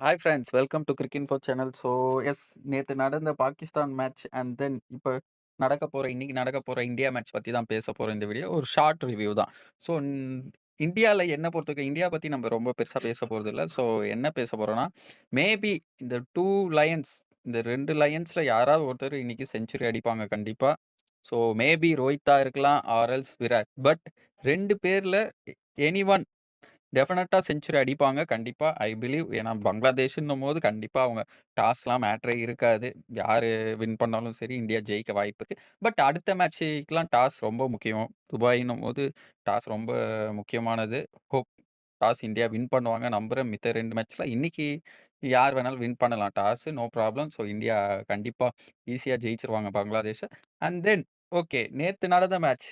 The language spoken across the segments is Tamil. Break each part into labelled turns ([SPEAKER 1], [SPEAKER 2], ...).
[SPEAKER 1] Hi friends, welcome to Cricinfo channel. So yes, நேற்று நடந்த பாகிஸ்தான் மேட்ச் அண்ட் தென் இப்போ இன்னைக்கு நடக்க போகிற இந்தியா மேட்ச் பற்றி தான் பேச போகிறோம். இந்த வீடியோ ஒரு ஷார்ட் ரிவ்யூ தான். ஸோ இந்தியாவில் என்ன பொறுத்தவரைக்கும் இந்தியா பற்றி நம்ம ரொம்ப பெருசாக பேச போகிறது இல்லை. ஸோ என்ன பேச போகிறோன்னா, மேபி இந்த இந்த ரெண்டு லயன்ஸில் யாராவது ஒருத்தர் இன்னைக்கு செஞ்சுரி அடிப்பாங்க கண்டிப்பாக. ஸோ மேபி ரோஹித்தா இருக்கலாம் ஆர்எல்ஸ் விராட். பட் ரெண்டு பேரில் எனி ஒன் டெஃபினட்டா செஞ்சுரி அடிப்பாங்க கண்டிப்பா. I believe. ஏன்னா பங்களாதேஷ்ன்னும்போது கண்டிப்பா அவங்க டாஸ்லாம் மேட்டரே இருக்காது. யாரு வின் பண்ணாலும் சரி, இந்தியா ஜெயிக்க வாய்ப்பு இருக்கு. பட் அடுத்த மேட்ச்சுக்குலாம் டாஸ் ரொம்ப முக்கியம். துபாய்ன்னும்போது டாஸ் ரொம்ப முக்கியமானது. ஹோப் டாஸ் இந்தியா வின் பண்ணுவாங்க நம்புறேன். மித்த 2 மேட்ச்ல இன்னைக்கு யார் வேணாலும் வின் பண்ணலாம் toss. No problem. So India கண்டிப்பா ஈஸியா ஜெயிச்சுருவாங்க பங்களாதேஷ. அண்ட் தென் ஓகே, நேத்து நடந்த மேட்ச்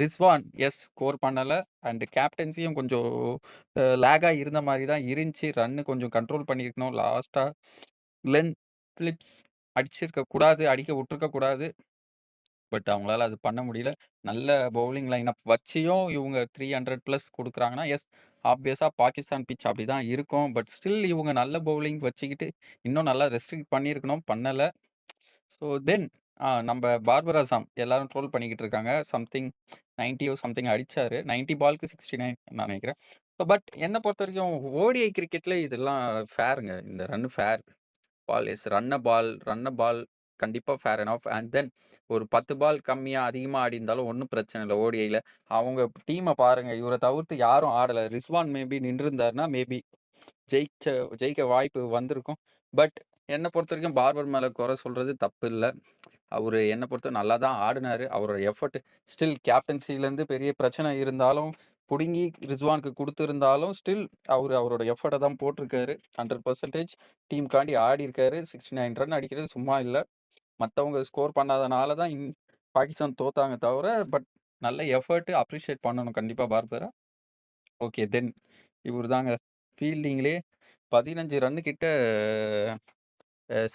[SPEAKER 1] ரிஸ்வான் ஸ்கோர் பண்ணல. அண்ட் கேப்டன்சியும் கொஞ்சம் லேகா இருந்த மாரி தான் இருந்துச்சு. ரன்னு கொஞ்சம் கண்ட்ரோல் பண்ணியிருக்கணும். லாஸ்ட்டா கிளென் பிலிப்ஸ் அடிக்க விட்டுருக்க கூடாது. பட் அவங்களால அது பண்ண முடியல. நல்ல பவுலிங் லைனப் வச்சியும் இவங்க 300 பிளஸ் குடுக்குறாங்கன்னா, ஆப்வியஸா பாகிஸ்தான் பிட்ச் அப்படிதான் இருக்கும். பட் ஸ்டில் இவங்க நல்ல பவுலிங் வச்சுக்கிட்டு இன்னும் நல்லா ரெஸ்ட்ரிக்ட் பண்ணியிருக்கணும். பண்ணல. ஸோ தென் நம்ம பார்பர் அசாம் எல்லாரும் ட்ரோல் பண்ணிக்கிட்டு இருக்காங்க. சம்திங் 90 சம்திங் அடிச்சாரு. 90 பாலுக்கு 69 நான் நினைக்கிறேன். பட் என்ன பொறுத்தவரைக்கும் ஓடிஐ கிரிக்கெட்ல இதெல்லாம் ஃபேருங்க. இந்த ரன் ஃபேர். ரன் பால் கண்டிப்பா ஃபேர் எனஃப். அண்ட் தென் ஒரு 10 பால் கம்மியா அதிகமா ஆடியிருந்தாலும் ஒன்றும் பிரச்சனை இல்லை ஓடிஐல. அவங்க டீமை பாருங்க. இவரை தவிர்த்து யாரும் ஆடல. ரிஸ்வான் மேபி நின்றிருந்தாருன்னா மேபி ஜெயிச்ச ஜெயிக்க வாய்ப்பு வந்திருக்கும். பட் என்ன பொறுத்தவரைக்கும் பார்பர் மேல குறை சொல்றது தப்பு இல்ல. அவரு என்ன பொறுத்த நல்லா தான் ஆடுனாரு. அவரோட எஃபர்ட் ஸ்டில் கேப்டன்சிலேருந்து பெரிய பிரச்சனை இருந்தாலும், புடுங்கி ரிஸ்வானுக்கு குடுத்திருந்தாலும், ஸ்டில் அவரோட எஃபர்ட்ட தான் போட்டிருக்காரு. 100% டீம்காண்டி ஆடியிருக்காரு. 69 ரன் அடிக்கிறது சும்மா இல்ல. மத்தவங்க ஸ்கோர் பண்ணாதனால தான் பாகிஸ்தான் தோத்தாங்க தவிர, பட் நல்ல எஃபர்ட் அப்ரிஷியேட் பண்ணணும் கண்டிப்பா பார்பர. ஓகே, தென் இவரு தாங்க ஃபீல்டிங்லயே 15 ரன்னு கிட்ட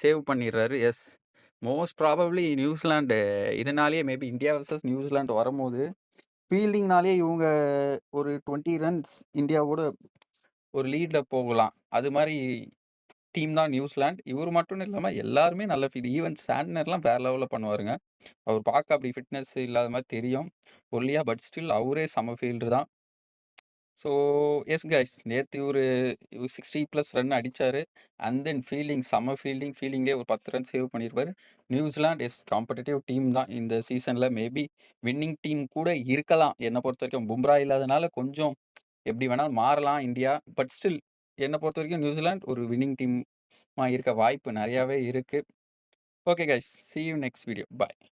[SPEAKER 1] சேவ் பண்ணிடுறாரு. மோஸ்ட் ப்ராபப்ளி நியூசிலாந்து இதனாலேயே மேபி இந்தியா வர்சஸ் நியூசிலாந்து வரும்போது ஃபீல்டிங்னாலேயே இவங்க ஒரு 20 ரன்ஸ் இந்தியாவோட ஒரு லீட்ல போகலாம். அது மாதிரி டீம் தான் நியூசிலாந்து. இவர் மட்டும் இல்லாம எல்லாருமே நல்ல ஃபீல்டு. ஈவன் சாண்ட்னர்லாம் வேற லெவல்ல பண்ணுவாருங்க. அவர் பார்க்க அப்படி ஃபிட்னஸ் இல்லாத மாதிரி தெரியும். ஒல்லியா, பட் ஸ்டில் அவரே செம ஃபீல்டர் தான். ஸோ கைஸ், நேத்து இவரு 60 பிளஸ் ரன் அடிச்சாரு. அண்ட் தென் செம்ம ஃபீல்டிங்லேயே ஒரு 10 ரன் சேவ் பண்ணியிருப்பாரு. நியூசிலாந்து காம்படிட்டிவ் டீம் தான் இந்த சீசன்ல. மேபி வின்னிங் டீம் கூட இருக்கலாம். என்னை பொறுத்தவரைக்கும் பும்ரா இல்லாதனால கொஞ்சம் எப்படி வேணாலும் மாறலாம் இந்தியா. பட் ஸ்டில் என்னை பொறுத்தவரைக்கும் நியூசிலாந்து ஒரு வின்னிங் டீமா இருக்க வாய்ப்பு நிறையாவே இருக்கு. Okay guys, see you next video. Bye.